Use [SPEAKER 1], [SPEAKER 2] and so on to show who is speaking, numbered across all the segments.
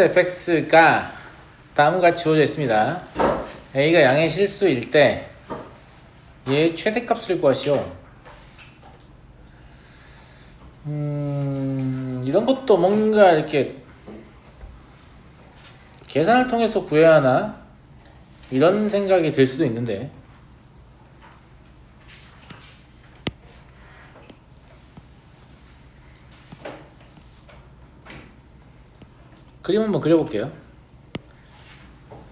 [SPEAKER 1] fx가 다음과 같이 주어져 있습니다. a가 양의 실수일 때 얘의 최대값을 구하시오. 이런 것도 뭔가 이렇게 계산을 통해서 구해야 하나? 이런 생각이 들 수도 있는데, 그림 한번 그려볼게요.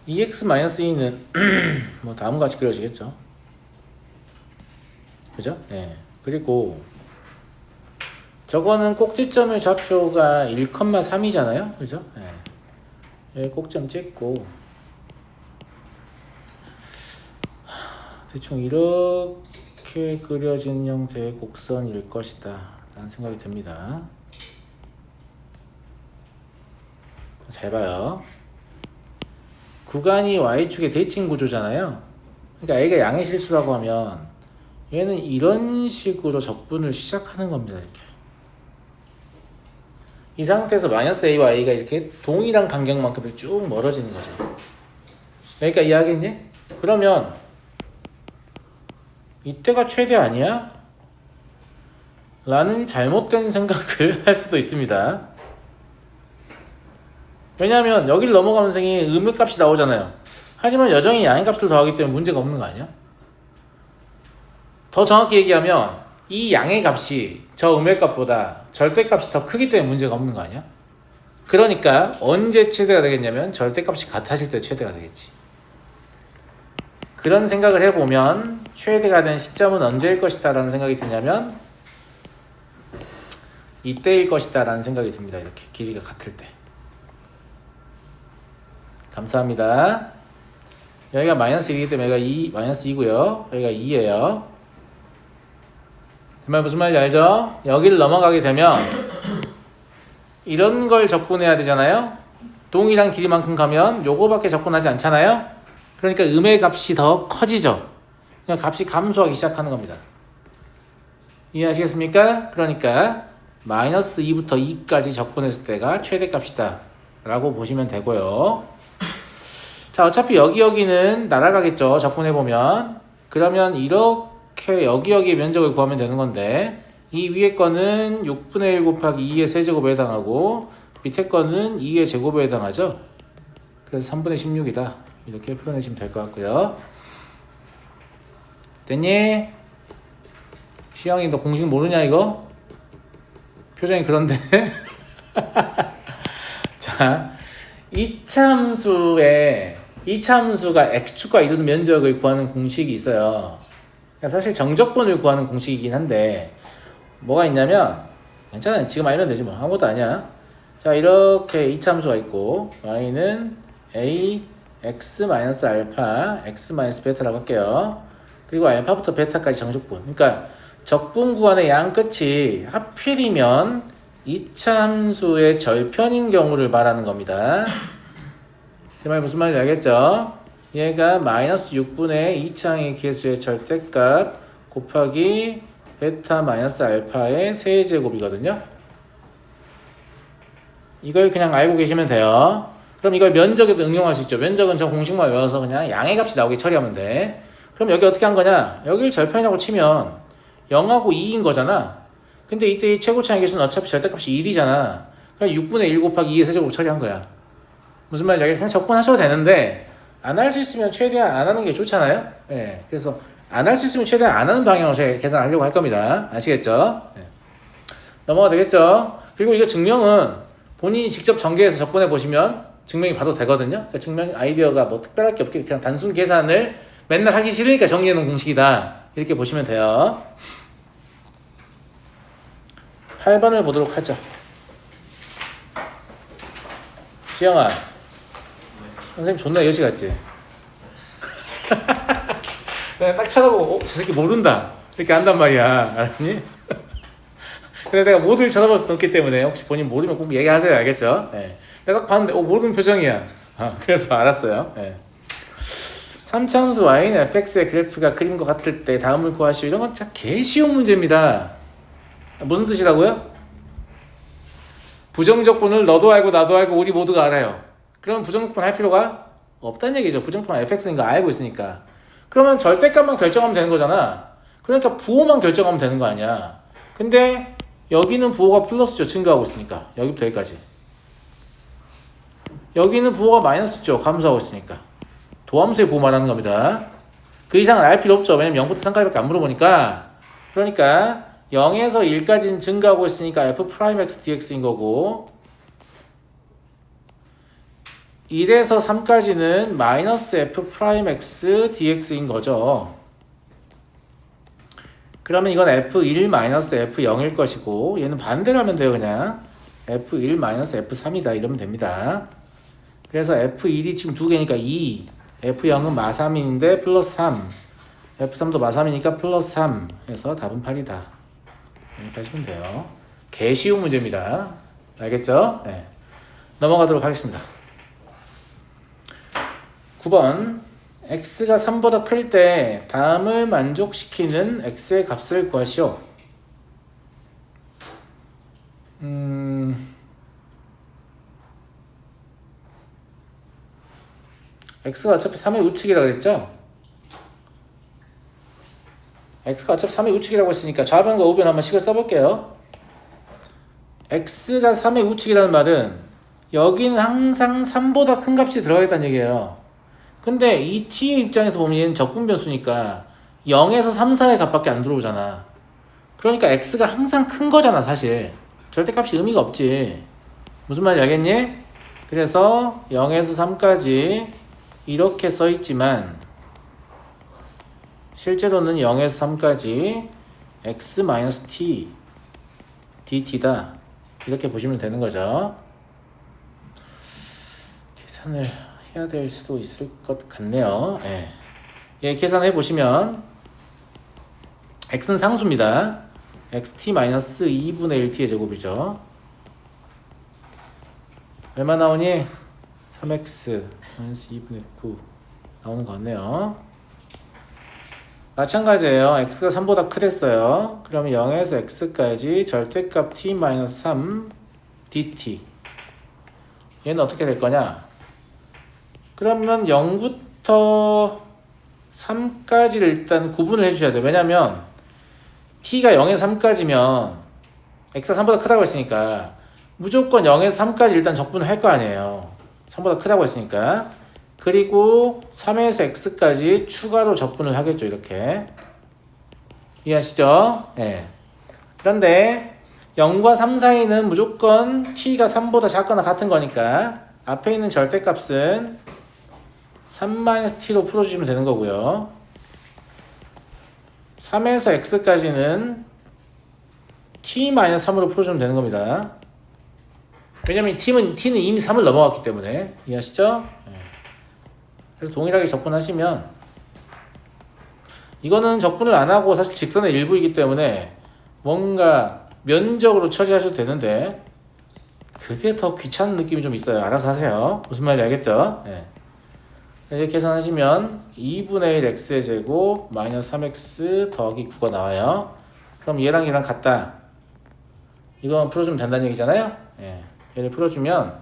[SPEAKER 1] 2x-2는 뭐 다음과 같이 그려지겠죠. 그죠? 네. 그리고 저거는 꼭지점의 좌표가 1,3이잖아요. 그죠? 네. 여기 꼭지점 찍고 대충 이렇게 그려진 형태의 곡선일 것이다 라는 생각이 듭니다. 잘 봐요. 구간이 y축의 대칭 구조잖아요. 그러니까 a가 양의 실수라고 하면 얘는 이런 식으로 적분을 시작하는 겁니다. 이렇게 이 상태에서 마이너스 a와 a가 이렇게 동일한 간격만큼 쭉 멀어지는 거죠. 그러니까 이해하겠니? 그러면 이때가 최대 아니야? 라는 잘못된 생각을 할 수도 있습니다. 왜냐하면 여기를 넘어가면서 음의 값이 나오잖아요. 하지만 여전히 양의 값을 더하기 때문에 문제가 없는 거 아니야? 더 정확히 얘기하면 이 양의 값이 저 음의 값보다 절대값이 더 크기 때문에 문제가 없는 거 아니야? 그러니까 언제 최대가 되겠냐면 절대값이 같아질 때 최대가 되겠지. 그런 생각을 해보면 최대가 된 시점은 언제일 것이다 라는 생각이 드냐면 이때일 것이다 라는 생각이 듭니다. 이렇게 길이가 같을 때. 감사합니다. 여기가 마이너스 1이기 때문에 여기가 마이너스 2고요. 여기가 2예요. 정말 무슨 말인지 알죠? 여기를 넘어가게 되면 이런 걸 적분해야 되잖아요. 동일한 길이만큼 가면 요거밖에 적분하지 않잖아요. 그러니까 음의 값이 더 커지죠. 그러니까 값이 감소하기 시작하는 겁니다. 이해하시겠습니까? 그러니까 마이너스 2부터 2까지 적분했을 때가 최대값이다 라고 보시면 되고요. 자, 어차피 여기는 날아가겠죠. 적분해보면. 그러면 이렇게 여기 면적을 구하면 되는 건데 이 위에 거는 6분의 1 곱하기 2의 세제곱에 해당하고 밑에 거는 2의 제곱에 해당하죠. 그래서 3분의 16이다. 이렇게 풀어내시면 될 것 같고요. 됐니? 시영이 너 공식 모르냐 이거? 표정이 그런데. 자, 이차 함수가 x축과 이루는 면적을 구하는 공식이 있어요. 사실 정적분을 구하는 공식이긴 한데 뭐가 있냐면 괜찮아요. 지금 알면 되지 뭐. 아무것도 아니야. 자, 이렇게 이차 함수가 있고 y는 a x-알파 x-베타라고 할게요. 그리고 알파부터 베타까지 정적분. 그러니까 적분 구간의 양 끝이 하필이면 2차 함수의 절편인 경우를 말하는 겁니다. 제 말 무슨 말인지 알겠죠? 얘가 마이너스 6분의 2차항의 개수의 절대값 곱하기 베타 마이너스 알파의 세제곱이거든요. 이걸 그냥 알고 계시면 돼요. 그럼 이걸 면적에도 응용할 수 있죠. 면적은 저 공식만 외워서 그냥 양의 값이 나오게 처리하면 돼. 그럼 여기 어떻게 한 거냐? 여기를 절편이라고 치면 0하고 2인 거잖아. 근데 이때 이 최고차항의 개수는 어차피 절대값이 1이잖아. 그럼 6분의 1 곱하기 2의 세제곱 처리한 거야. 무슨 말인지 알겠어요? 그냥 적분하셔도 되는데 안 할 수 있으면 최대한 안 하는 게 좋잖아요. 예, 그래서 안 할 수 있으면 최대한 안 하는 방향으로 제가 계산하려고 할 겁니다. 아시겠죠? 예. 넘어가 되겠죠? 그리고 이거 증명은 본인이 직접 전개해서 적분해 보시면 증명이 봐도 되거든요. 그러니까 증명 아이디어가 뭐 특별할 게 없게 그냥 단순 계산을 맨날 하기 싫으니까 정리해 놓은 공식이다. 이렇게 보시면 돼요. 8번을 보도록 하죠. 시영아, 선생님 존나 여시 같지? 그냥 딱 쳐다보고 저 새끼 모른다 이렇게 한단 말이야. 알았니? 근데 내가 모두를 쳐다볼 수 없기 때문에 혹시 본인 모르면 꼭 얘기하세요. 알겠죠? 네. 내가 딱 봤는데 모르는 표정이야. 그래서 알았어요. 네. 3차 함수 y는 fx의 그래프가 그림과 같을 때 다음을 구하시오. 이런 건 진짜 개 쉬운 문제입니다. 무슨 뜻이라고요? 부정적분을 너도 알고 나도 알고 우리 모두가 알아요. 그러면 부정적분 할 필요가 없다는 얘기죠. 부정적분 fx인 거 알고 있으니까. 그러면 절대값만 결정하면 되는 거잖아. 그러니까 부호만 결정하면 되는 거 아니야. 근데 여기는 부호가 플러스죠. 증가하고 있으니까. 여기부터 여기까지. 여기는 부호가 마이너스죠. 감소하고 있으니까. 도함수의 부호 말하는 겁니다. 그 이상은 알 필요 없죠. 왜냐면 0부터 3까지밖에 안 물어보니까. 그러니까 0에서 1까지는 증가하고 있으니까 f'x dx인 거고 1에서 3까지는 마이너스 f'x dx인 거죠. 그러면 이건 f1 마이너스 f0일 것이고 얘는 반대로 하면 돼요. 그냥 f1 마이너스 f3이다 이러면 됩니다. 그래서 f1이 지금 두 개니까 2, f0은 마3인데 플러스 3, f3도 마3이니까 플러스 3 해서 답은 8이다. 이렇게 하시면 돼요. 개 쉬운 문제입니다. 알겠죠? 네. 넘어가도록 하겠습니다. 9번 x가 3보다 클 때 다음을 만족시키는 x의 값을 구하시오. x가 어차피 3의 우측이라 그랬죠? x가 어차피 3의 우측이라고 했으니까 좌변과 우변 한번 식을 써볼게요. x가 3의 우측이라는 말은 여기는 항상 3보다 큰 값이 들어가겠다는 얘기예요. 근데 이 t의 입장에서 보면 얘는 적분 변수니까 0에서 3, 4의 값밖에 안 들어오잖아. 그러니까 x가 항상 큰 거잖아 사실. 절대값이 의미가 없지. 무슨 말인지 알겠니? 그래서 0에서 3까지 이렇게 써있지만 실제로는 0에서 3까지 x-t dt다 이렇게 보시면 되는 거죠. 계산을 해야 될 수도 있을 것 같네요. 예. 예, 계산해 보시면 x는 상수입니다. xt-2분의 1t의 제곱이죠. 얼마 나오니? 3x 2분의 9 나오는 것 같네요. 마찬가지예요. x가 3보다 크댔어요. 그러면 0에서 x까지 절대값 t-3 dt 얘는 어떻게 될 거냐? 그러면 0부터 3까지를 일단 구분을 해주셔야 돼요. 왜냐면 t가 0에서 3까지면 x가 3보다 크다고 했으니까 무조건 0에서 3까지 일단 적분을 할 거 아니에요. 3보다 크다고 했으니까. 그리고 3에서 x까지 추가로 적분을 하겠죠. 이렇게 이해하시죠? 네. 그런데 0과 3 사이는 무조건 t가 3보다 작거나 같은 거니까 앞에 있는 절대값은 3-t로 풀어주시면 되는 거고요. 3에서 x까지는 t-3으로 풀어주면 되는 겁니다. 왜냐면 t는 이미 3을 넘어갔기 때문에 이해하시죠? 네. 그래서 동일하게 적분하시면 이거는 적분을 안 하고 사실 직선의 일부이기 때문에 뭔가 면적으로 처리하셔도 되는데 그게 더 귀찮은 느낌이 좀 있어요. 알아서 하세요. 무슨 말인지 알겠죠? 네. 이렇게 계산하시면 2분의 1 x의 제곱 마이너스 3x 더하기 9가 나와요. 그럼 얘랑 같다. 이거 풀어주면 된다는 얘기잖아요. 네. 얘를 풀어주면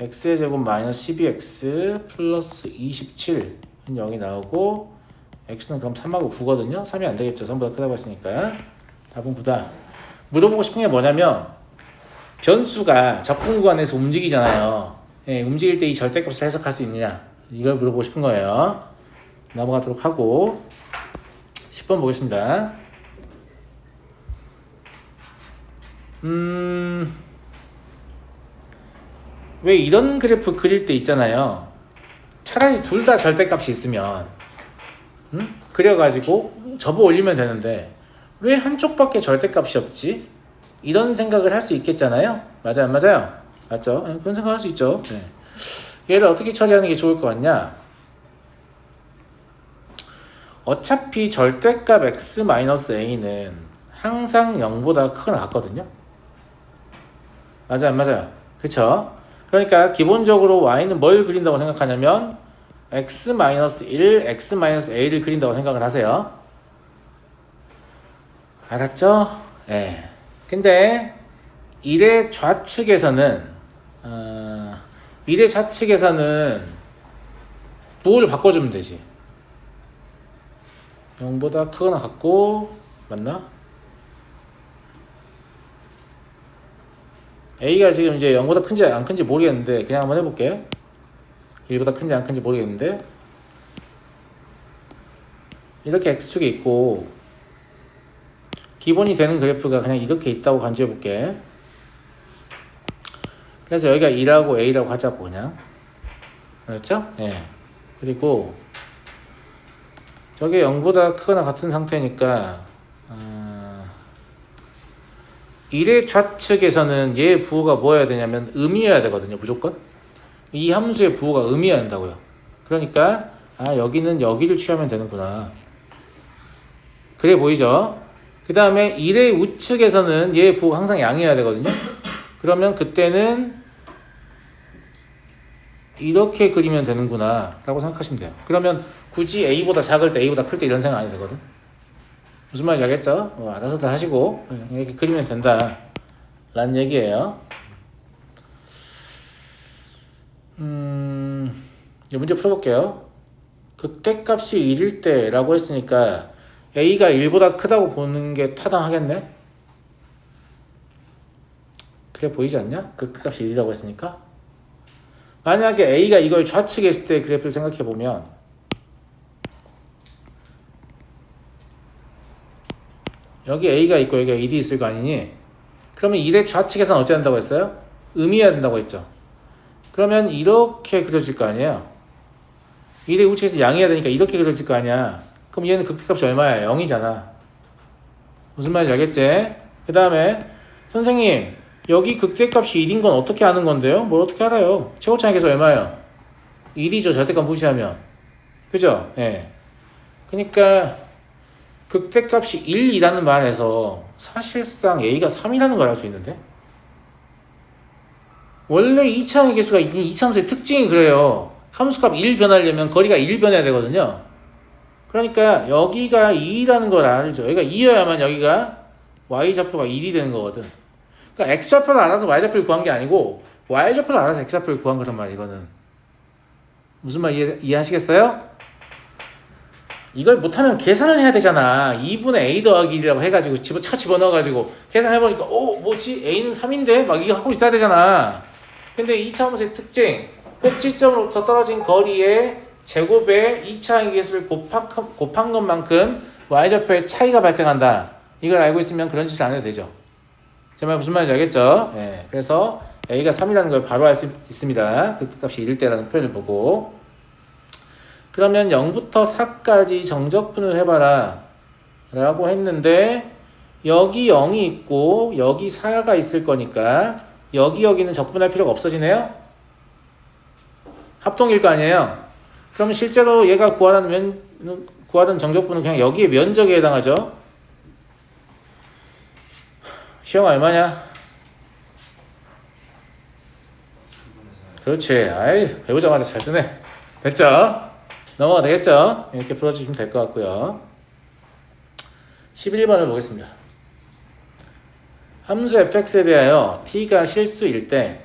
[SPEAKER 1] x의 제곱 마이너스 12x 플러스 27은 0이 나오고 x는 그럼 3하고 9거든요. 3이 안 되겠죠. 3보다 크다고 했으니까. 답은 9다. 물어보고 싶은 게 뭐냐면 변수가 적분 구간에서 움직이잖아요. 예, 움직일 때 이 절대값을 해석할 수 있느냐 이걸 물어보고 싶은 거예요. 넘어가도록 하고 10번 보겠습니다. 왜 이런 그래프 그릴 때 있잖아요. 차라리 둘 다 절대값이 있으면 그려가지고 접어 올리면 되는데 왜 한쪽밖에 절대값이 없지? 이런 생각을 할 수 있겠잖아요. 맞아요 안 맞아요? 맞죠? 그런 생각 할 수 있죠. 네. 얘를 어떻게 처리하는 게 좋을 것 같냐? 어차피 절대값 x-a는 항상 0보다 크거나 같거든요. 맞아요 안 맞아요? 그쵸? 그러니까 기본적으로 y는 뭘 그린다고 생각하냐면 x-1, x-a를 그린다고 생각을 하세요. 알았죠? 예. 근데 1의 좌측에서는 1의 좌측에서는 부호를 바꿔주면 되지. 0보다 크거나 같고 맞나? A가 지금 이제 0보다 큰지 안 큰지 모르겠는데 그냥 한번 해볼게. 1보다 큰지 안 큰지 모르겠는데 이렇게 X축에 있고 기본이 되는 그래프가 그냥 이렇게 있다고 간주해 볼게. 그래서 여기가 2라고 A라고 하자고 그냥. 그렇죠? 예. 그리고 저게 0보다 크거나 같은 상태니까 1의 좌측에서는 얘 부호가 뭐여야 되냐면 음이어야 되거든요. 무조건. 이 함수의 부호가 음이어야 한다고요. 그러니까 여기는 여기를 취하면 되는구나. 그래 보이죠? 그 다음에 1의 우측에서는 얘 부호가 항상 양이어야 되거든요. 그러면 그때는 이렇게 그리면 되는구나 라고 생각하시면 돼요. 그러면 굳이 A보다 작을 때 A보다 클 때 이런 생각 안 해도 되거든. 무슨 말인지 알겠죠? 알아서들 하시고 이렇게 그리면 된다 라는 얘기예요. 이제 문제 풀어볼게요. 극대값이 1일 때 라고 했으니까 A가 1보다 크다고 보는 게 타당하겠네? 그래 보이지 않냐? 극대값이 1이라고 했으니까. 만약에 A가 이걸 좌측에 있을 때 그래프를 생각해보면 여기 A가 있고 여기가 1이 있을 거 아니니? 그러면 1의 좌측에서는 어찌 한다고 했어요? 음이어야 된다고 했죠. 그러면 이렇게 그려질 거 아니에요? 1의 우측에서 양이어야 되니까 이렇게 그려질 거 아니야. 그럼 얘는 극대값이 얼마야? 0이잖아. 무슨 말인지 알겠지? 그 다음에 선생님 여기 극대값이 1인 건 어떻게 아는 건데요? 뭘 어떻게 알아요? 최고차항에서 얼마예요? 1이죠. 절대값 무시하면. 그죠? 예. 그러니까 극대값이 1이라는 말에서 사실상 A가 3이라는 걸 알 수 있는데 원래 2차항의 개수가 있는 2차함수의 특징이 그래요. 함수값 1 변하려면 거리가 1 변해야 되거든요. 그러니까 여기가 2라는 걸 알죠. 여기가 2여야만 여기가 y좌표가 1이 되는 거거든. 그러니까 x좌표를 알아서 y좌표를 구한 게 아니고 y좌표를 알아서 x좌표를 구한 거란 말이야. 이거는 무슨 말 이해하시겠어요? 이걸 못하면 계산을 해야 되잖아. 2분의 a 더하기 1이라고 해가지고 집어넣어가지고 계산해보니까 뭐지? a는 3인데? 막 이거 하고 있어야 되잖아. 근데 2차 함수의 특징 꼭지점으로부터 떨어진 거리의 제곱에 2차항의 개수를 곱한 것만큼 y좌표의 차이가 발생한다. 이걸 알고 있으면 그런 짓을 안 해도 되죠. 제 말 무슨 말인지 알겠죠? 예, 그래서 a가 3이라는 걸 바로 알 수 있습니다. 극대값이 1일 때라는 표현을 보고 그러면 0부터 4까지 정적분을 해봐라 라고 했는데 여기 0이 있고 여기 4가 있을 거니까 여기는 적분할 필요가 없어지네요. 합동일 거 아니에요. 그럼 실제로 얘가 구하던 정적분은 그냥 여기에 면적에 해당하죠. 시험 얼마냐? 그렇지. 아이, 배우자마자 잘 쓰네. 됐죠? 넘어가 되겠죠? 이렇게 풀어주시면 될 것 같고요. 11번을 보겠습니다. 함수 fx에 대하여 t가 실수일 때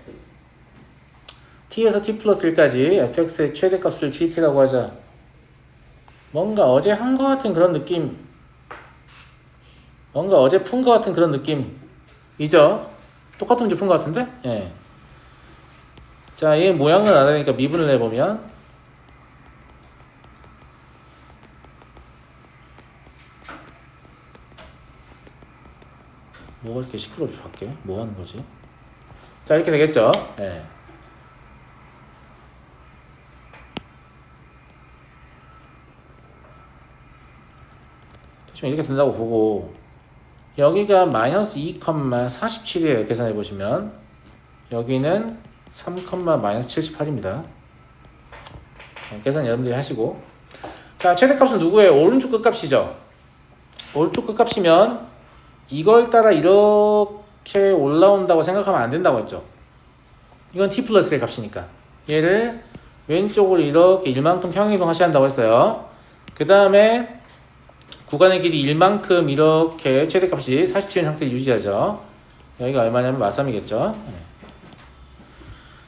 [SPEAKER 1] t에서 t 플러스 1까지 fx의 최대값을 gt라고 하자. 뭔가 어제 한 것 같은 그런 느낌, 뭔가 어제 푼 것 같은 그런 느낌이죠? 똑같은 문제 푼 것 같은데? 예. 자, 얘 모양을 알아내니까 미분을 해보면 뭐가 이렇게 시끄럽게 밖에? 뭐 하는 거지? 자, 이렇게 되겠죠? 예. 대충 이렇게 된다고 보고 여기가 마이너스 2,47이에요. 계산해 보시면 여기는 3, 마이너스 78입니다. 계산 여러분들이 하시고 자, 최대값은 누구예요? 오른쪽 끝값이죠. 오른쪽 끝값이면 이걸 따라 이렇게 올라온다고 생각하면 안 된다고 했죠. 이건 t 플러스 1의 값이니까 얘를 왼쪽으로 이렇게 1만큼 평행이동 하셔야 한다고 했어요. 그 다음에 구간의 길이 1만큼 이렇게 최대값이 47인 상태를 유지하죠. 여기가 얼마냐면 마삼이겠죠.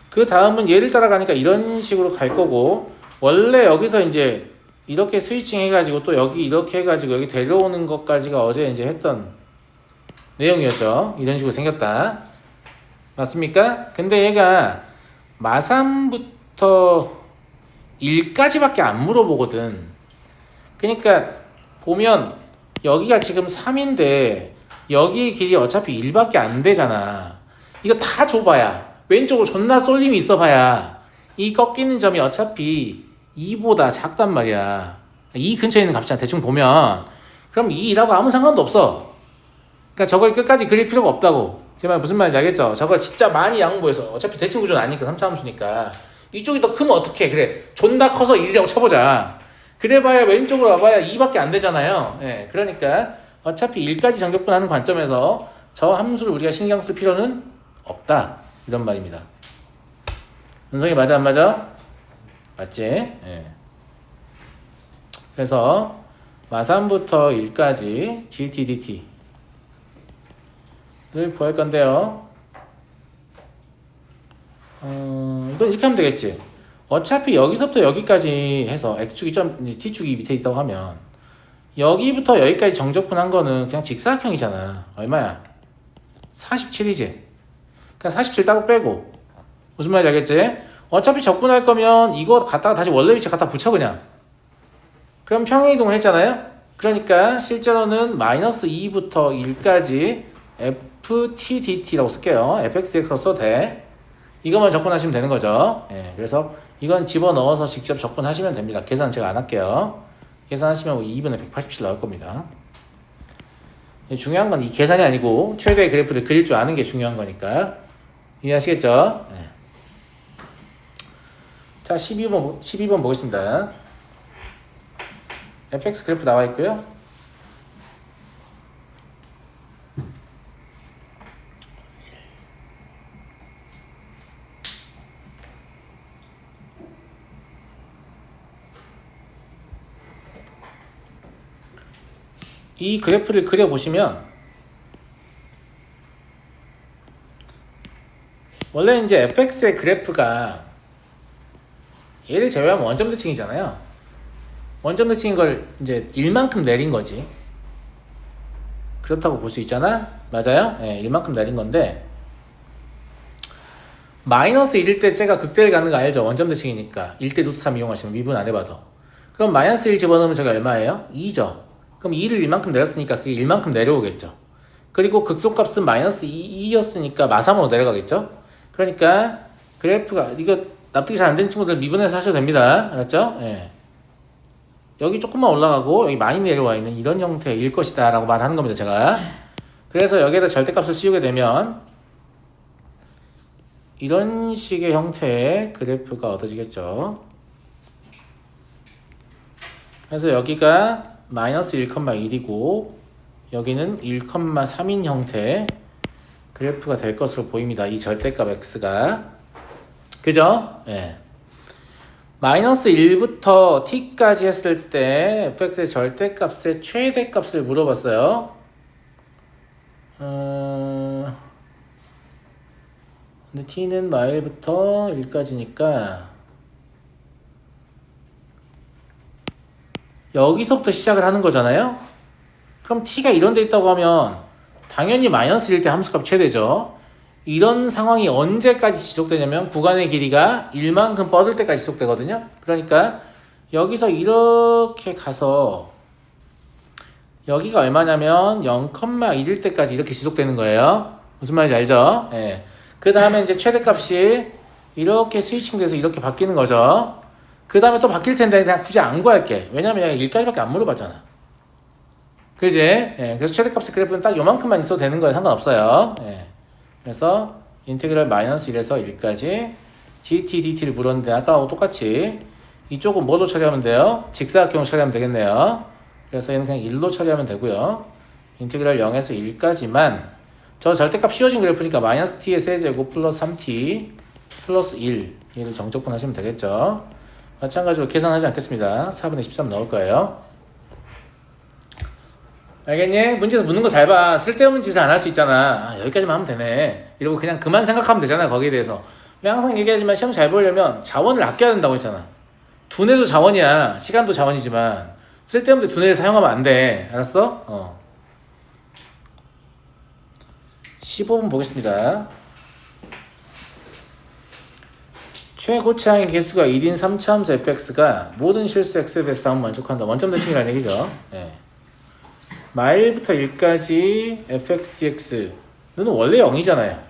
[SPEAKER 1] 그 다음은 얘를 따라가니까 이런 식으로 갈 거고, 원래 여기서 이제 이렇게 스위칭 해가지고 또 여기 이렇게 해가지고 여기 데려오는 것까지가 어제 이제 했던 내용이었죠. 이런 식으로 생겼다. 맞습니까? 근데 얘가 마3부터 1까지밖에 안 물어보거든. 그러니까 보면 여기가 지금 3인데 여기 길이 어차피 1밖에 안 되잖아. 이거 다 줘봐야, 왼쪽으로 존나 쏠림이 있어봐야 이 꺾이는 점이 어차피 2보다 작단 말이야. 2 근처에 있는 값이잖아. 대충 보면. 그럼 2라고 아무 상관도 없어. 그러니까 저걸 끝까지 그릴 필요가 없다고. 제 말 무슨 말인지 알겠죠? 저걸 진짜 많이 양보해서 어차피 대칭 구조는 아니니까 3차 함수니까 이쪽이 더 크면 어떡해. 그래, 존나 커서 1이라고 쳐보자. 그래봐야 왼쪽으로 와봐야 2밖에 안 되잖아요. 예, 그러니까 어차피 1까지 정격분하는 관점에서 저 함수를 우리가 신경 쓸 필요는 없다, 이런 말입니다. 은성이 맞아 안 맞아? 맞지? 예. 그래서 마3부터 1까지 GTDT를 구할 건데요. 이건 이렇게 하면 되겠지. 어차피 여기서부터 여기까지 해서 X축이 T축이 밑에 있다고 하면 여기부터 여기까지 정적분한 거는 그냥 직사각형이잖아. 얼마야? 47이지. 그냥 47 따로 빼고. 무슨 말인지 알겠지? 어차피 적분할 거면 이거 갖다가 다시 원래 위치에 갖다 붙여 그냥. 그럼 평행이동을 했잖아요. 그러니까 실제로는 마이너스 2부터 1까지 FTDT라고 쓸게요. FXDX로 써도 돼. 이것만 적분하시면 되는 거죠. 예, 그래서 이건 집어넣어서 직접 적분하시면 됩니다. 계산 제가 안 할게요. 계산하시면 2분의 187 나올 겁니다. 중요한 건 이 계산이 아니고 최대의 그래프를 그릴 줄 아는 게 중요한 거니까 이해하시겠죠? 네. 자, 12번 보겠습니다. fx 그래프 나와 있고요. 이 그래프를 그려보시면 원래 이제 fx의 그래프가 얘를 제외하면 원점 대칭이잖아요. 원점 대칭인 걸 이제 1만큼 내린 거지. 그렇다고 볼 수 있잖아. 맞아요? 네, 1만큼 내린 건데 마이너스 1일 때 쟤가 극대를 가는 거 알죠? 원점 대칭이니까 1대 루트 3 이용하시면 미분 안 해봐도. 그럼 마이너스 1 집어넣으면 저게 얼마예요? 2죠. 그럼 2를 1만큼 내렸으니까 그게 1만큼 내려오겠죠. 그리고 극소값은 마이너스 2였으니까 마3으로 내려가겠죠. 그러니까 그래프가 이거 납득이 잘 안 되는 친구들 미분해서 하셔도 됩니다. 알았죠? 예. 여기 조금만 올라가고 여기 많이 내려와 있는 이런 형태일 것이다 라고 말하는 겁니다, 제가. 그래서 여기에다 절대값을 씌우게 되면 이런 식의 형태의 그래프가 얻어지겠죠. 그래서 여기가 마이너스 1,1이고 여기는 1,3인 형태 그래프가 될 것으로 보입니다. 이 절대값 x가. 그죠? 예. 마이너스 1부터 t까지 했을 때 fx의 절대값의 최대값을 물어봤어요. 근데 t는 마일부터 1까지니까 여기서부터 시작을 하는 거잖아요. 그럼 t가 이런 데 있다고 하면 당연히 마이너스 1일 때 함수값 최대죠. 이런 상황이 언제까지 지속되냐면 구간의 길이가 1만큼 뻗을 때까지 지속되거든요. 그러니까 여기서 이렇게 가서 여기가 얼마냐면 0,1일 때까지 이렇게 지속되는 거예요. 무슨 말인지 알죠? 예. 그 다음에 이제 최대값이 이렇게 스위칭 돼서 이렇게 바뀌는 거죠. 그 다음에 또 바뀔 텐데 그냥 굳이 안 구할게. 왜냐면 얘가 1까지밖에 안 물어봤잖아. 그지? 예. 그래서 최대값의 그래프는 딱 요만큼만 있어도 되는 거예요. 상관없어요. 예. 그래서 인테그랄 마이너스 1에서 1까지 GTDT를 물었는데 아까하고 똑같이 이쪽은 뭐로 처리하면 돼요? 직사각형으로 처리하면 되겠네요. 그래서 얘는 그냥 1로 처리하면 되고요. 인테그랄 0에서 1까지만 저 절대값 씌워진 그래프니까 마이너스 t의 세제곱 플러스 3t 플러스 1 얘를 정적분하시면 되겠죠. 마찬가지로 계산하지 않겠습니다. 4분의 13 넣을 거예요. 알겠니? 문제에서 묻는 거 잘 봐. 쓸데없는 짓을 안 할 수 있잖아. 아, 여기까지만 하면 되네. 이러고 그냥 그만 생각하면 되잖아, 거기에 대해서. 내가 항상 얘기하지만 시험 잘 보려면 자원을 아껴야 된다고 했잖아. 두뇌도 자원이야. 시간도 자원이지만 쓸데없는데 두뇌를 사용하면 안 돼. 알았어? 15분 보겠습니다. 최고차항의 개수가 1인 3차함수 fx가 모든 실수 x에 대해서 다음 만족한다. 원점 대칭이라는 얘기죠. 네. 마일부터 1까지 fx dx는 원래 0이잖아요.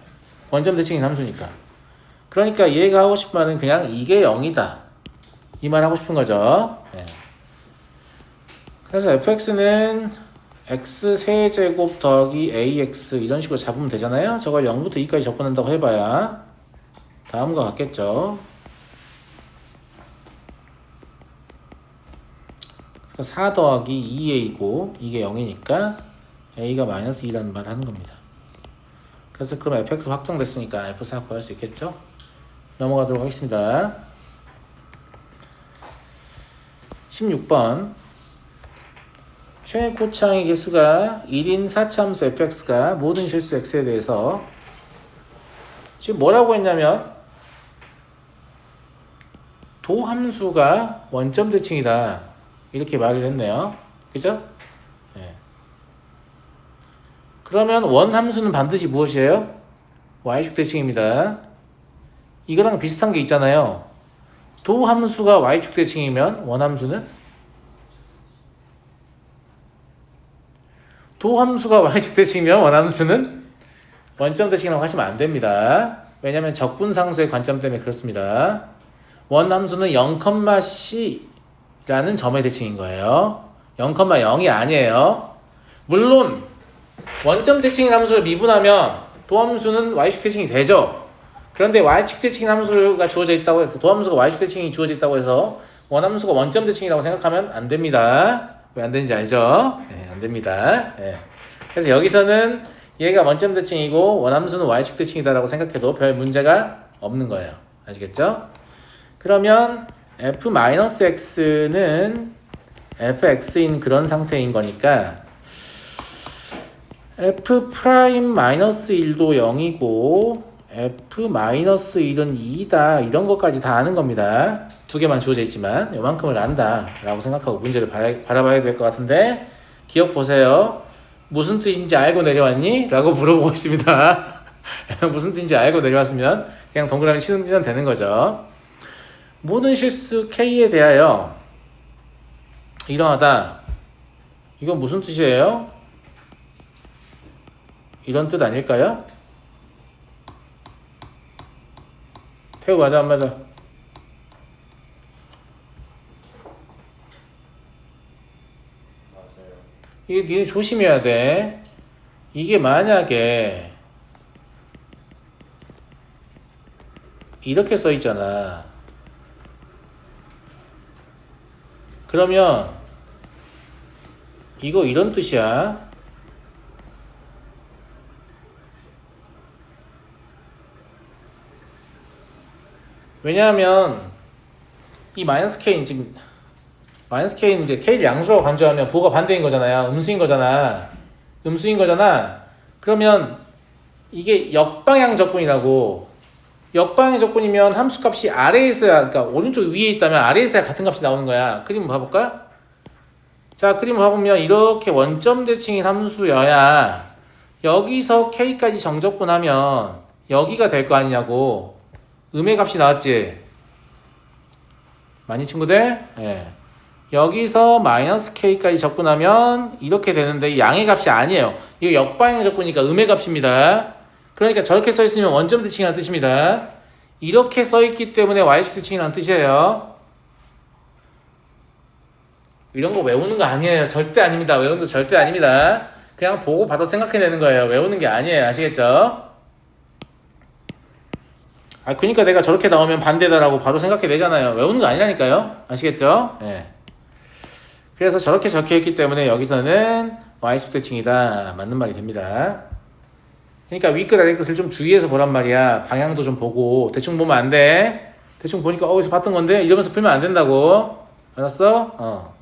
[SPEAKER 1] 원점 대칭인 함수니까. 그러니까 얘가 하고 싶은 말은 그냥 이게 0이다. 이 말 하고 싶은 거죠. 네. 그래서 fx는 x 세제곱 더하기 ax 이런 식으로 잡으면 되잖아요. 저걸 0부터 2까지 접근한다고 해봐야 다음과 같겠죠. 4 더하기 2a이고 이게 0이니까 a가 마이너스 2라는 말을 하는 겁니다. 그래서 그럼 fx 확정됐으니까 f4 구할 수 있겠죠? 넘어가도록 하겠습니다. 16번 최고차항의 개수가 1인 4차함수 fx가 모든 실수 x에 대해서 지금 뭐라고 했냐면 도함수가 원점 대칭이다 이렇게 말을 했네요. 그죠? 네. 그러면 원함수는 반드시 무엇이에요? y축 대칭입니다. 이거랑 비슷한 게 있잖아요. 도함수가 y축 대칭이면 원함수는? 도함수가 y축 대칭이면 원함수는? 원점 대칭이라고 하시면 안 됩니다. 왜냐하면 적분상수의 관점 때문에 그렇습니다. 원함수는 0,c라는 점의 대칭인 거예요. 0,0이 아니에요. 물론 원점 대칭인 함수를 미분하면 도함수는 y축 대칭이 되죠. 그런데 y축 대칭인 함수가 주어져 있다고 해서 도함수가 y축 대칭이 주어져 있다고 해서 원함수가 원점 대칭이라고 생각하면 안 됩니다. 왜 안 되는지 알죠? 네, 안 됩니다. 네. 그래서 여기서는 얘가 원점 대칭이고 원함수는 y축 대칭이다라고 생각해도 별 문제가 없는 거예요. 아시겠죠? 그러면 f-x는 fx인 그런 상태인 거니까 f'-1도 0이고 f-1은 2다 이런 것까지 다 아는 겁니다. 두 개만 주어져 있지만 요만큼을 안다 라고 생각하고 문제를 바라봐야 될 것 같은데 기억 보세요. 무슨 뜻인지 알고 내려왔니? 라고 물어보고 있습니다. 무슨 뜻인지 알고 내려왔으면 그냥 동그라미 치면 되는 거죠. 모든 실수 K에 대하여 일어나다. 이건 무슨 뜻이에요? 이런 뜻 아닐까요? 태우 맞아 안 맞아? 맞아요. 이게 니네 조심해야 돼. 이게 만약에 이렇게 써 있잖아. 그러면 이거 이런 뜻이야. 왜냐하면 이 마이너스 K는 지금 마이너스 K는 이제 K를 양수라고 간주하면 부호가 반대인 거잖아요. 음수인 거잖아. 음수인 거잖아. 그러면 이게 역방향 적분이라고. 역방향 적분이면 함수값이 아래에 있어야, 그러니까 오른쪽 위에 있다면 아래에 있어야 같은 값이 나오는 거야. 그림 봐볼까? 자, 그림 봐보면 이렇게 원점 대칭인 함수여야 여기서 K까지 정적분하면 여기가 될 거 아니냐고. 음의 값이 나왔지? 많이 친구들? 예. 여기서 마이너스 K까지 적분하면 이렇게 되는데 양의 값이 아니에요. 이거 역방향 적분이니까 음의 값입니다. 그러니까 저렇게 써있으면 원점 대칭이라는 뜻입니다. 이렇게 써있기 때문에 y축 대칭이라는 뜻이에요. 이런 거 외우는 거 아니에요. 절대 아닙니다. 외우는 거 절대 아닙니다. 그냥 보고 받아 생각해내는 거예요. 외우는 게 아니에요. 아시겠죠? 그러니까 내가 저렇게 나오면 반대다라고 바로 생각해내잖아요. 외우는 거 아니라니까요. 아시겠죠? 예. 그래서 저렇게 적혀있기 때문에 여기서는 y축 대칭이다. 맞는 말이 됩니다. 그러니까 윗끝 아래끝을 좀 주의해서 보란 말이야. 방향도 좀 보고. 대충 보면 안 돼. 대충 보니까 어디서 봤던 건데? 이러면서 풀면 안 된다고. 알았어?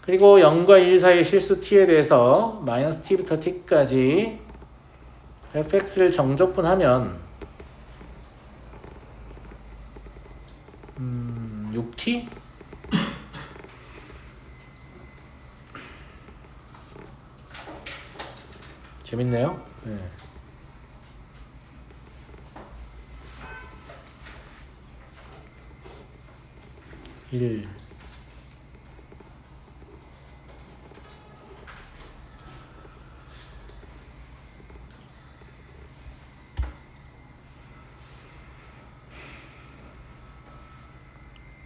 [SPEAKER 1] 그리고 0과 1 사이의 실수 t에 대해서 마이너스 t부터 t까지 fx를 정적분하면 6t? 재밌네요. 네.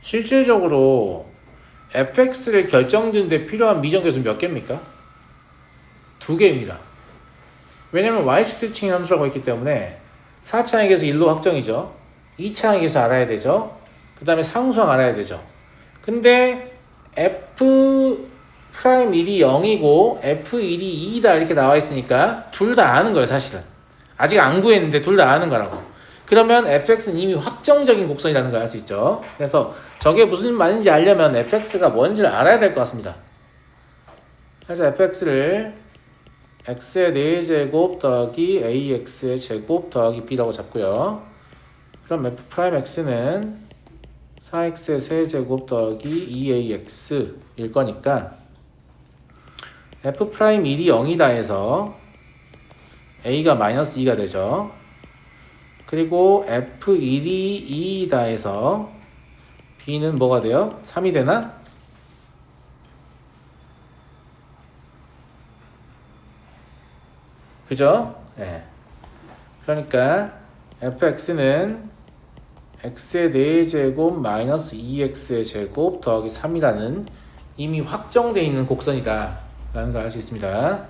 [SPEAKER 1] 실질적으로 fx를 결정짓는 데 필요한 미정계수 몇 개입니까? 2개입니다. 왜냐면 y축 대칭 함수라고 있기 때문에 4차항의 계수 1로 확정이죠. 2차항의 계수 알아야 되죠. 그 다음에 상수항 알아야 되죠. 근데 f 프라임 1이 0이고 f1이 2다 이렇게 나와 있으니까 둘 다 아는 거예요, 사실은. 아직 안 구했는데 둘 다 아는 거라고. 그러면 fx는 이미 확정적인 곡선이라는 걸 알 수 있죠. 그래서 저게 무슨 말인지 알려면 fx가 뭔지를 알아야 될 것 같습니다. 그래서 fx를 x의 4제곱 더하기 ax의 제곱 더하기 b라고 잡고요. 그럼 f'x는 4x의 세제곱 더하기 2ax일 거니까 f'일이 0이다 해서 a가 마이너스 2가 되죠. 그리고 f1이 2이다 해서 b는 뭐가 돼요? 3이 되나? 그죠? 네. 그러니까 fx는 x의 4제곱 마이너스 2x의 제곱 더하기 3이라는 이미 확정되어 있는 곡선이다 라는 걸 알 수 있습니다.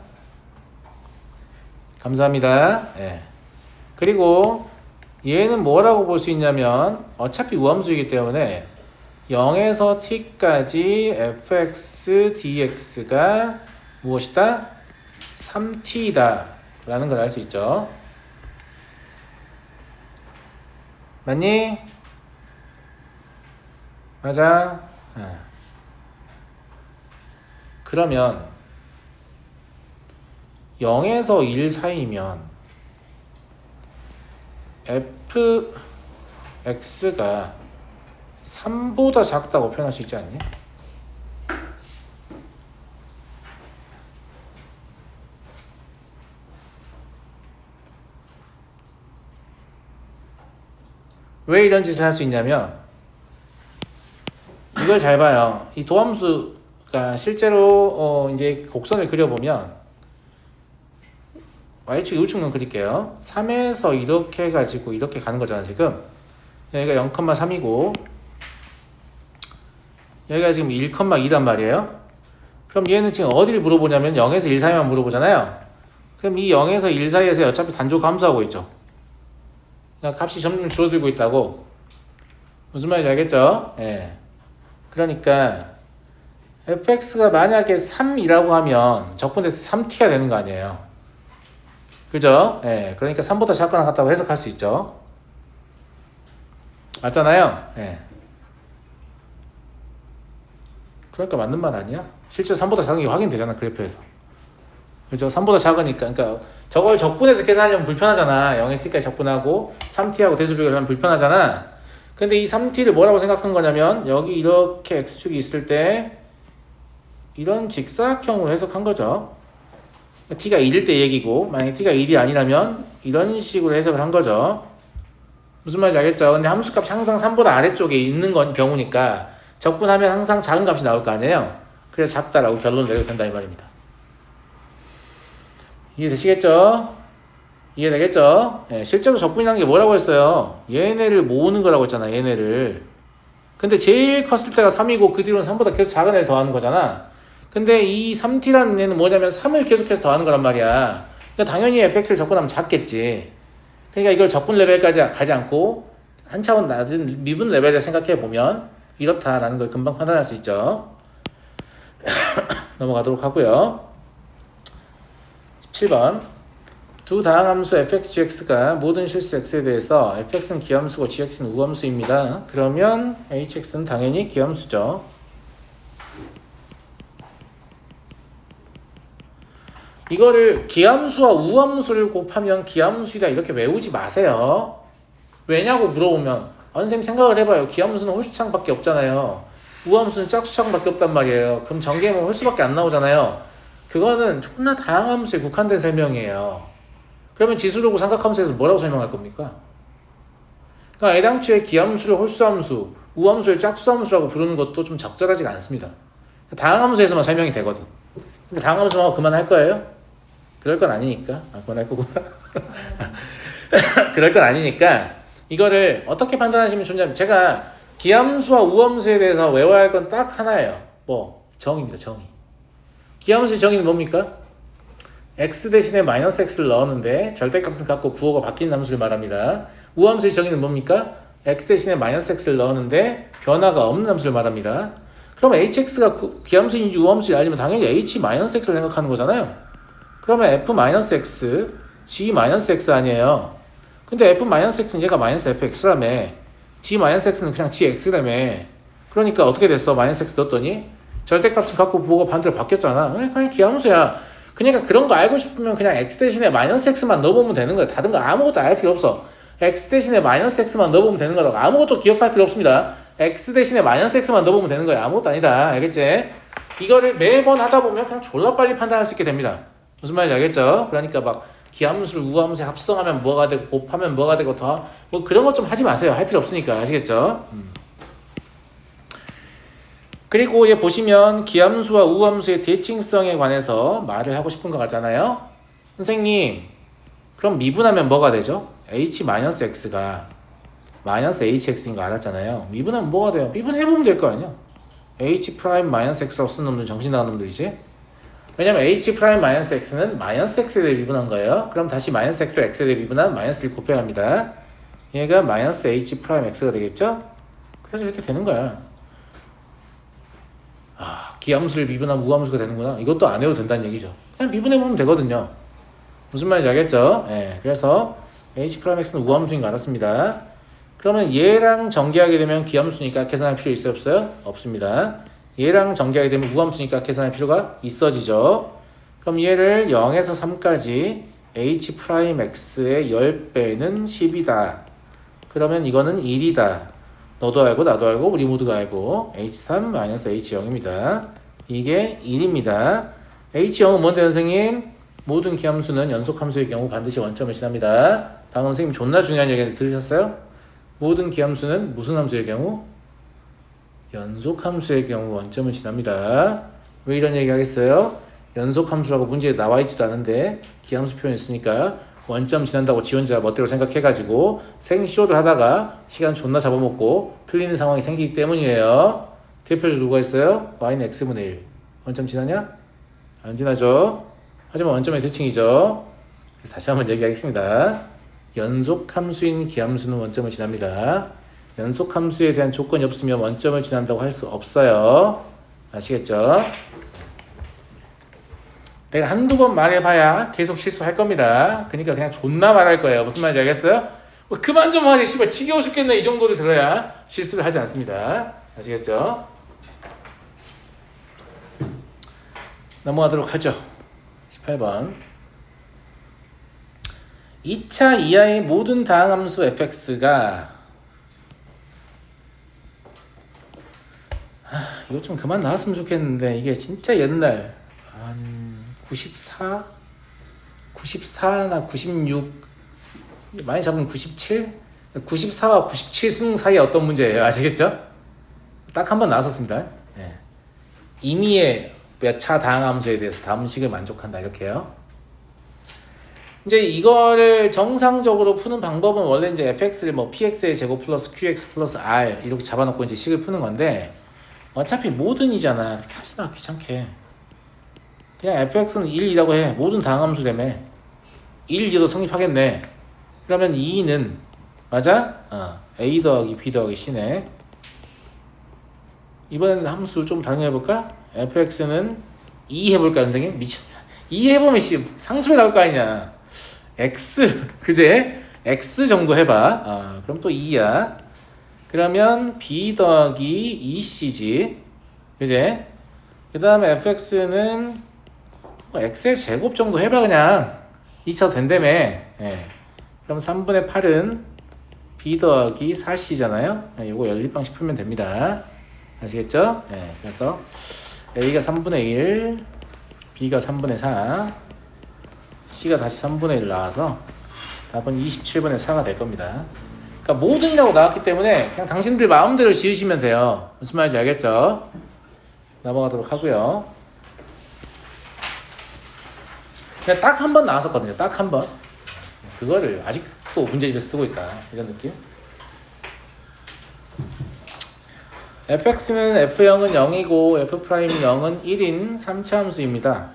[SPEAKER 1] 감사합니다. 네. 그리고 얘는 뭐라고 볼 수 있냐면 어차피 우함수이기 때문에 0에서 t까지 fx dx가 무엇이다? 3t이다 라는 걸 알 수 있죠. 맞니? 맞아. 그러면 0에서 1 사이면 fx가 3보다 작다고 표현할 수 있지 않니? 왜 이런 짓을 할 수 있냐면 이걸 잘 봐요. 이 도함수가 실제로 이제 곡선을 그려보면 y축, u축만 그릴게요. 3에서 이렇게 해가지고 이렇게 가는 거잖아 지금. 여기가 0,3이고 여기가 지금 1,2란 말이에요. 그럼 얘는 지금 어디를 물어보냐면 0에서 1 사이만 물어보잖아요. 그럼 이 0에서 1 사이에서 어차피 단조 감소하고 있죠. 그러니까 값이 점점 줄어들고 있다고. 무슨 말인지 알겠죠? 예. 그러니까 fx가 만약에 3이라고 하면 적분돼서 3t가 되는 거 아니에요. 그죠? 예. 그러니까 3보다 작거나 같다고 해석할 수 있죠. 맞잖아요? 예. 그러니까 맞는 말 아니야? 실제 3보다 작은 게 확인되잖아, 그래프에서. 그죠? 3보다 작으니까. 그러니까 저걸 적분해서 계산하려면 불편하잖아. 0에서 t까지 적분하고 3t하고 대수비교를 하면 불편하잖아. 근데 이 3t를 뭐라고 생각한 거냐면 여기 이렇게 x축이 있을 때 이런 직사각형으로 해석한 거죠. t가 1일 때 얘기고 만약에 t가 1이 아니라면 이런 식으로 해석을 한 거죠. 무슨 말인지 알겠죠? 근데 함수값이 항상 3보다 아래쪽에 있는 건 경우니까 적분하면 항상 작은 값이 나올 거 아니에요. 그래서 작다라고 결론을 내도 된다 이 말입니다. 이해되시겠죠? 이해되겠죠? 예, 실제로 적분이라는 게 뭐라고 했어요? 얘네를 모으는 거라고 했잖아, 얘네를. 근데 제일 컸을 때가 3이고 그 뒤로는 3보다 계속 작은 애를 더하는 거잖아. 근데 이 3t라는 애는 뭐냐면 3을 계속해서 더하는 거란 말이야. 그러니까 당연히 fx를 적분하면 작겠지. 그러니까 이걸 적분 레벨까지 가지 않고 한 차원 낮은 미분 레벨을 생각해 보면 이렇다라는 걸 금방 판단할 수 있죠. 넘어가도록 하고요. 17번. 두 다항함수 fx, gx가 모든 실수 x에 대해서 fx는 기함수고 gx는 우함수입니다. 그러면 hx는 당연히 기함수죠. 이거를 기함수와 우함수를 곱하면 기함수이다 이렇게 외우지 마세요. 왜냐고 물어보면 선생님 생각을 해봐요. 기함수는 홀수창밖에 없잖아요. 우함수는 짝수창밖에 없단 말이에요. 그럼 전개하면 홀수밖에 안 나오잖아요. 그거는 존나 다양한 함수에 국한된 설명이에요. 그러면 지수도구 삼각함수에서 뭐라고 설명할 겁니까? 그러니까 애당초에 기함수를 홀수함수, 우함수를 짝수함수라고 부르는 것도 좀 적절하지가 않습니다. 다양한 함수에서만 설명이 되거든. 근데 다양한 함수만 그만할 거예요? 그럴 건 아니니까. 그만할 거구나. 그럴 건 아니니까 이거를 어떻게 판단하시면 좋냐면 제가 기함수와 우함수에 대해서 외워야 할 건 딱 하나예요. 뭐? 정의입니다. 정의. 기함수의 정의는 뭡니까? x 대신에 마이너스 x를 넣었는데 절대값은 같고 부호가 바뀐 함수를 말합니다. 우함수의 정의는 뭡니까? x 대신에 마이너스 x를 넣었는데 변화가 없는 함수를 말합니다. 그럼 hx가 기함수인지 우함수인지 알려면 당연히 h-x를 생각하는 거잖아요. 그러면 f-x, g-x 아니에요. 근데 f-x는 얘가 마이너스 fx라며, g-x는 그냥 gx라며. 그러니까 어떻게 됐어? 마이너스 x 넣었더니 절대값은 같고 부호가 반대로 바뀌었잖아. 그냥 기함수야. 그러니까 그런 거 알고 싶으면 그냥 x 대신에 마이너스 x만 넣어보면 되는 거야. 다른 거 아무것도 알 필요 없어. x 대신에 마이너스 x만 넣어보면 되는 거라고. 아무것도 기억할 필요 없습니다. x 대신에 마이너스 x만 넣어보면 되는 거야. 아무것도 아니다. 알겠지? 이거를 매번 하다 보면 그냥 졸라 빨리 판단할 수 있게 됩니다. 무슨 말인지 알겠죠? 그러니까 막 기함수를 우함수에 합성하면 뭐가 되고 곱하면 뭐가 되고 더 뭐 그런 것 좀 하지 마세요. 할 필요 없으니까. 아시겠죠? 그리고 얘 보시면 기함수와 우함수의 대칭성에 관해서 말을 하고 싶은 것 같잖아요. 선생님, 그럼 미분하면 뭐가 되죠? h-x가 마이너스 hx인 거 알았잖아요. 미분하면 뭐가 돼요? 미분해보면 될 거 아니야. h'-x라고 쓴 놈들 정신 나간 놈들이지. 왜냐면 h'-x는 마이너스 x에 대해 미분한 거예요. 그럼 다시 마이너스 x를 x에 대해 미분한 마이너스 1 곱해야 합니다. 얘가 마이너스 h'-x가 되겠죠? 그래서 이렇게 되는 거야. 기함수를 미분하면 우함수가 되는구나. 이것도 안 해도 된다는 얘기죠. 그냥 미분해보면 되거든요. 무슨 말인지 알겠죠? 예, 그래서 h'-x는 우함수인 거 알았습니다. 그러면 얘랑 전개하게 되면 기함수니까 계산할 필요 있어요? 없어요? 없습니다. 얘랑 전개하게 되면 우함수니까 계산할 필요가 있어지죠. 그럼 얘를 0에서 3까지 h'-x의 10배는 10이다. 그러면 이거는 1이다. 너도 알고 나도 알고 우리 모두가 알고 h3-h0입니다. 이게 1입니다. h0은 뭔데 선생님? 모든 기함수는 연속함수의 경우 반드시 원점을 지납니다. 방금 선생님 존나 중요한 얘기 들으셨어요? 모든 기함수는 무슨 함수의 경우? 연속함수의 경우 원점을 지납니다. 왜 이런 얘기 하겠어요? 연속함수라고 문제에 나와있지도 않은데 기함수 표현을 쓰니까 원점 지난다고 지 혼자 멋대로 생각해가지고 생쇼를 하다가 시간 존나 잡아먹고 틀리는 상황이 생기기 때문이에요. 대표적으로 누가 있어요? y는 x분의 1. 원점 지나냐? 안 지나죠. 하지만 원점의 대칭이죠. 다시 한번 얘기하겠습니다. 연속함수인 기함수는 원점을 지납니다. 연속함수에 대한 조건이 없으면 원점을 지난다고 할 수 없어요. 아시겠죠? 내가 한두 번 말해봐야 계속 실수할 겁니다. 그러니까 그냥 존나 말할 거예요. 무슨 말인지 알겠어요? 뭐 그만 좀 하지. 씨발 지겨워 죽겠네. 이 정도를 들어야 실수를 하지 않습니다. 아시겠죠? 넘어가도록 하죠. 18번 2차 이하의 모든 다항함수 fx가 이거 좀 그만 나왔으면 좋겠는데 이게 진짜 옛날 한 94나 96 많이 잡으면 97? 94와 97 수능 사이에 어떤 문제예요? 아시겠죠? 딱 한 번 나왔었습니다. 네. 임의의 몇 차 다항함수에 대해서 다음 식을 만족한다 이렇게요. 이제 이거를 정상적으로 푸는 방법은 원래 이제 fx를 뭐 px의 제곱 플러스 qx 플러스 r 이렇게 잡아놓고 이제 식을 푸는 건데 어차피 모든이잖아. 하지마 귀찮게. 그냥 fx는 1이라고 해. 모든 다항함수라며 1, 2도 성립하겠네. 그러면 2는 맞아? a 더하기 b 더하기 c네. 이번에는 함수 좀 다른 거 해볼까? fx는 2 해볼까 선생님? 미쳤다. 2 해보면 상수에 나올 거 아니냐. x 그제? x 정도 해봐. 그럼 또 2야. 그러면 b 더하기 2c지. 그제? 그 다음에 fx는 뭐 x의 제곱 정도 해봐 그냥 2차 된다며. 예. 그럼 3분의 8은 b 더하기 4c잖아요. 예, 요거 연립방식 풀면 됩니다. 아시겠죠? 예. 그래서 a가 3분의 1, b가 3분의 4, c가 다시 3분의 1 나와서 답은 27분의 4가 될 겁니다. 그러니까 모든이라고 나왔기 때문에 그냥 당신들 마음대로 지으시면 돼요. 무슨 말인지 알겠죠? 넘어가도록 하고요. 그냥 딱 한 번 나왔었거든요. 딱 한 번. 그거를 아직도 문제집에서 쓰고 있다. 이런 느낌. fx는 f0은 0이고 f'은 0은 1인 3차 함수입니다.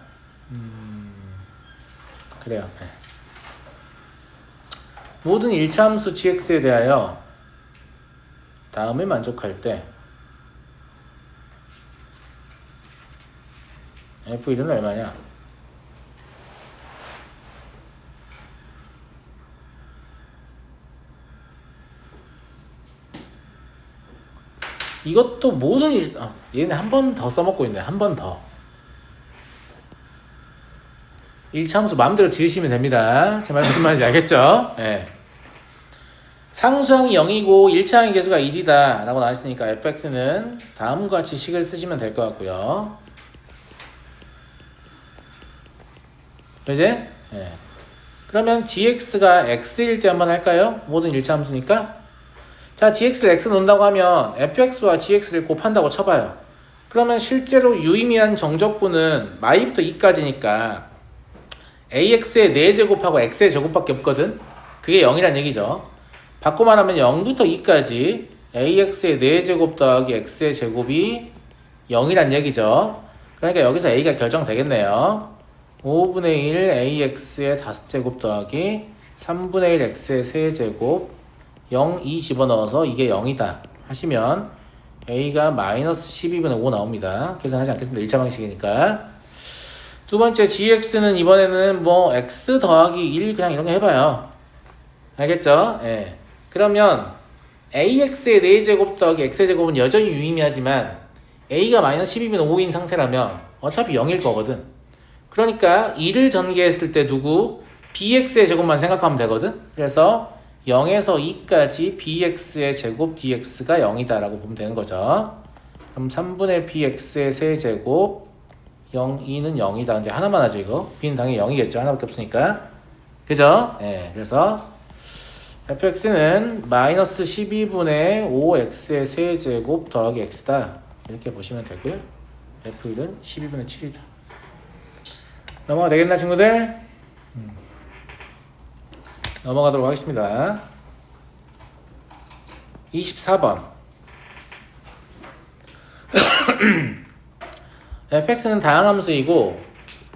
[SPEAKER 1] 그래요. 네. 모든 1차 함수 gx에 대하여 다음에 만족할 때 f1은 얼마냐? 이것도 모든 얘는 한 번 더 써먹고 있네. 한 번 더. 1차 함수 마음대로 지으시면 됩니다. 제 말 무슨 말인지 알겠죠? 네. 상수항이 0이고 1차항의 개수가 1이다 라고 나와있으니까 fx는 다음과 같이 식을 쓰시면 될 것 같고요. 이제 네. 그러면 gx가 x일 때 한번 할까요? 모든 1차 함수니까. 자, gx를 x 놓는다고 하면 fx와 gx를 곱한다고 쳐봐요. 그러면 실제로 유의미한 정적분은 마이부터 2까지니까 ax의 4제곱하고 x의 제곱밖에 없거든. 그게 0이란 얘기죠. 바꿔 말하면 0부터 2까지 ax의 4제곱 더하기 x의 제곱이 0이란 얘기죠. 그러니까 여기서 a가 결정되겠네요. 5분의 1 ax의 5제곱 더하기 3분의 1 x의 3제곱 0, 2 집어넣어서 이게 0이다 하시면 a가 마이너스 12분의 5 나옵니다. 계산하지 않겠습니다. 1차 방식이니까. 두 번째 gx는 이번에는 뭐 x 더하기 1 그냥 이런 거 해봐요. 알겠죠? 예. 그러면 ax의 4제곱 더하기 x의 제곱은 여전히 유의미하지만 a가 마이너스 12분의 5인 상태라면 어차피 0일 거거든. 그러니까 2를 전개했을 때 누구? bx의 제곱만 생각하면 되거든. 그래서 0에서 2까지 bx의 제곱 dx가 0이다 라고 보면 되는 거죠. 그럼 3분의 bx의 세제곱 0, 2는 0이다. 근데 하나만 하죠 이거. b는 당연히 0이겠죠. 하나밖에 없으니까. 그죠? 예. 그래서 fx는 마이너스 12분의 5x의 세제곱 더하기 x다. 이렇게 보시면 되고요. f1은 12분의 7이다. 넘어가 되겠나 친구들? 넘어가도록 하겠습니다. 24번 fx는 다항함수이고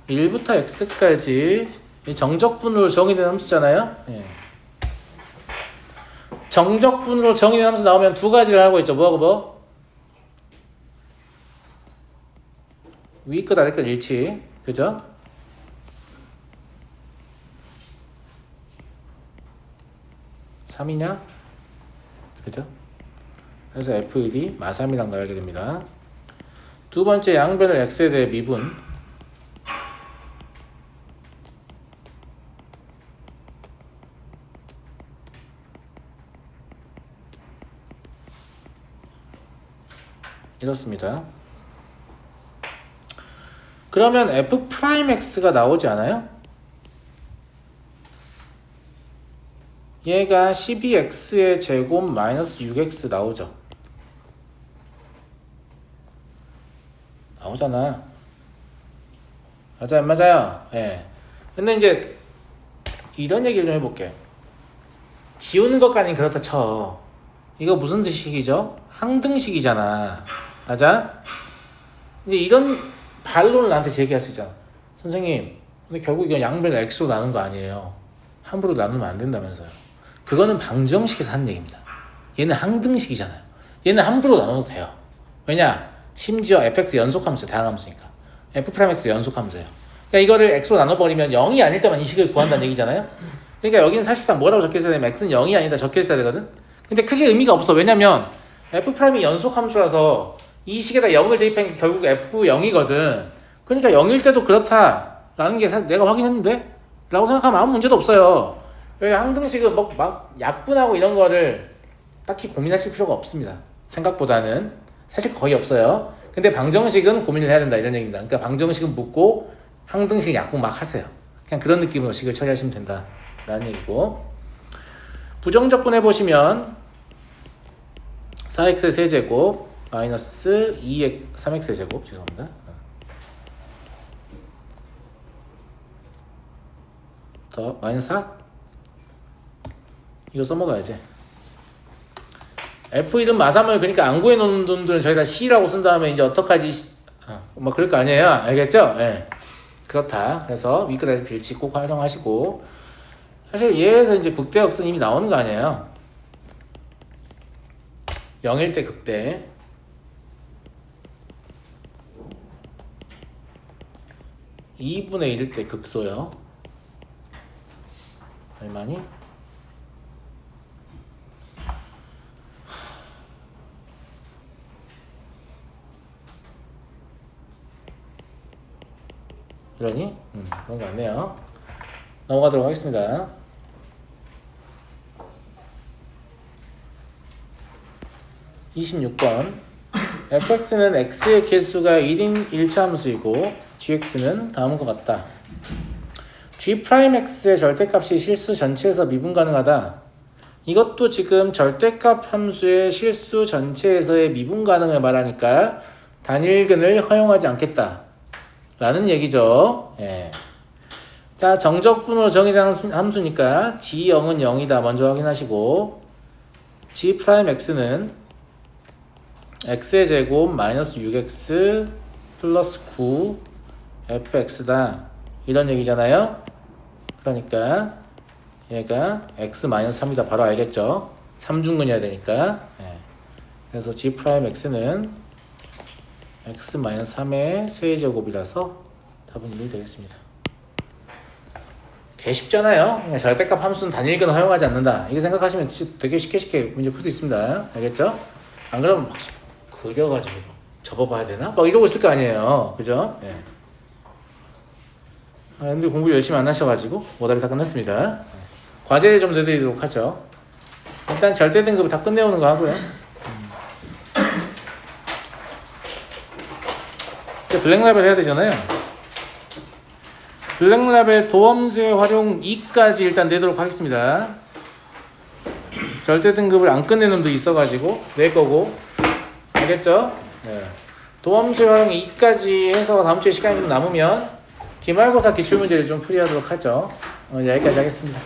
[SPEAKER 1] 1부터 x까지 정적분으로 정의된 함수잖아요. 예. 정적분으로 정의된 함수 나오면 두 가지를 하고 있죠. 뭐하고 뭐? 위 끝 아래 끝 일치. 그죠? (3이냐) 그죠? 그래서 f1이 마3이란 걸 알게 됩니다. 두 번째 양변을 x에 대해 미분. 이렇습니다. 그러면 f'x가 나오지 않아요? 얘가 12x의 제곱 마이너스 6x 나오죠. 나오잖아. 맞아요, 안 맞아요? 예. 근데 이제 이런 얘기를 좀 해볼게. 지우는 것까지는 그렇다 쳐. 이거 무슨 식이죠? 항등식이잖아. 맞아? 이제 이런 반론을 나한테 제기할 수 있잖아. 선생님, 근데 결국 이건 양변을 x로 나눈 거 아니에요. 함부로 나누면 안 된다면서요. 그거는 방정식에서 하는 얘기입니다. 얘는 항등식이잖아요. 얘는 함부로 나눠도 돼요. 왜냐? 심지어 fx 연속함수예요. 다항함수니까. f'x 연속함수예요. 그러니까 이거를 x로 나눠버리면 0이 아닐 때만 이 식을 구한다는 얘기잖아요. 그러니까 여기는 사실상 뭐라고 적혀있어야 되면 x는 0이 아니다 적혀있어야 되거든. 근데 크게 의미가 없어. 왜냐면 f'이 연속함수라서 이 식에다 0을 대입한 게 결국 f0이거든. 그러니까 0일 때도 그렇다. 라는 게 내가 확인했는데? 라고 생각하면 아무 문제도 없어요. 여기 항등식은 막 약분하고 이런 거를 딱히 고민하실 필요가 없습니다. 생각보다는. 사실 거의 없어요. 근데 방정식은 고민을 해야 된다 이런 얘기입니다. 그러니까 방정식은 묻고 항등식 약분 막 하세요. 그냥 그런 느낌으로 식을 처리하시면 된다 라는 얘기고, 부정적분 해보시면 4x의 세제곱 마이너스 3x의 제곱, 죄송합니다. 더 마이너스 4 이거 써먹어야지. F 이름 마삼을 그러니까 안 구해놓은 분들은 저희가 C라고 쓴 다음에 이제 어떡하지? 뭐 그럴 거 아니에요. 알겠죠? 예. 그렇다. 그래서 위크다리 빌치 꼭 활용하시고, 사실 얘에서 이제 극대역선 이미 나오는 거 아니에요. 0일 때 극대, 2분의 1일 때 극소요. 얼마니? 그러니? 그런 거 같네요. 넘어가도록 하겠습니다. 26번. fx는 x의 개수가 1인 1차 함수이고 gx는 다음과 같다. g'x의 절대값이 실수 전체에서 미분 가능하다. 이것도 지금 절대값 함수의 실수 전체에서의 미분 가능을 말하니까 단일근을 허용하지 않겠다 라는 얘기죠. 예. 자, 정적분으로 정의된 함수니까 g0은 0이다 먼저 확인하시고, g'x는 x의 제곱 마이너스 6x 플러스 9 fx다 이런 얘기잖아요. 그러니까 얘가 x 마이너스 3이다 바로 알겠죠. 3중근이어야 되니까. 예. 그래서 g'x는 x 마이너스 3의 세제곱이라서 답은 1이 되겠습니다. 개 쉽잖아요. 절대값 함수는 단일근 허용하지 않는다. 이거 생각하시면 진짜 되게 쉽게 문제 풀 수 있습니다. 알겠죠? 안 그러면 막 그려가지고 접어봐야 되나? 막 이러고 있을 거 아니에요. 그죠? 예. 근데 공부를 열심히 안 하셔가지고 오답이 다 끝났습니다. 과제를 좀 내드리도록 하죠. 일단 절대 등급을 다 끝내오는 거 하고요. 블랙라벨 해야 되잖아요. 블랙라벨 도함수의 활용 2까지 일단 내도록 하겠습니다. 절대 등급을 안 끝낸 놈도 있어가지고 낼 거고. 알겠죠? 네. 도함수의 활용 2까지 해서 다음 주에 시간이 좀 남으면 기말고사 기출문제를 좀 풀이하도록 하죠. 오늘 여기까지 하겠습니다.